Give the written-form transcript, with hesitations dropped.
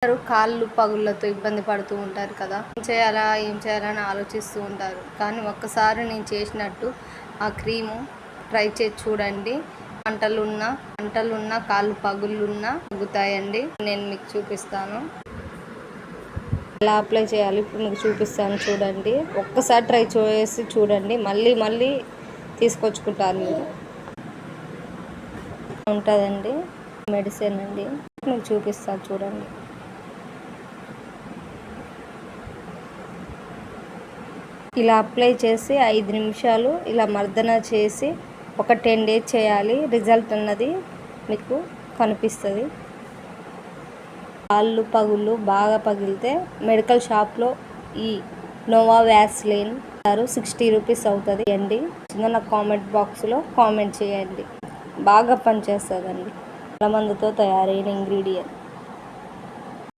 అందరూ కాళ్ళు పగుళ్ళతో ఇబ్బంది పడుతూ ఉంటారు కదా, ఏం చేయాలని ఆలోచిస్తూ ఉంటారు. కానీ ఒక్కసారి నేను చేసినట్టు ఆ క్రీము ట్రై చేసి చూడండి. పంటలున్న కాళ్ళు పగుళ్ళున్నా తగ్గుతాయండి. నేను మీకు చూపిస్తాను ఎలా అప్లై చేయాలి. ఇప్పుడు మీకు చూపిస్తాను చూడండి. ఒక్కసారి ట్రై చేసి చూడండి, మళ్ళీ తీసుకొచ్చుకుంటారు మీరు. ఉంటుందండి మెడిసిన్ అండి, మీకు చూపిస్తాను చూడండి. ఇలా అప్లై చేసి 5 నిమిషాలు ఇలా మర్దన చేసి ఒక 10 days చేయాలి. రిజల్ట్ అన్నది మీకు కనిపిస్తుంది. కాళ్ళు పగుళ్ళు బాగా పగిలితే మెడికల్ షాప్లో ఈ నోవా వ్యాస్లిన్ 60 రూపీస్ అవుతుంది అండి. నాకు కామెంట్ బాక్స్లో కామెంట్ చేయండి. బాగా పనిచేస్తుందండి. మందుతో తయారైన ఇంగ్రీడియంట్.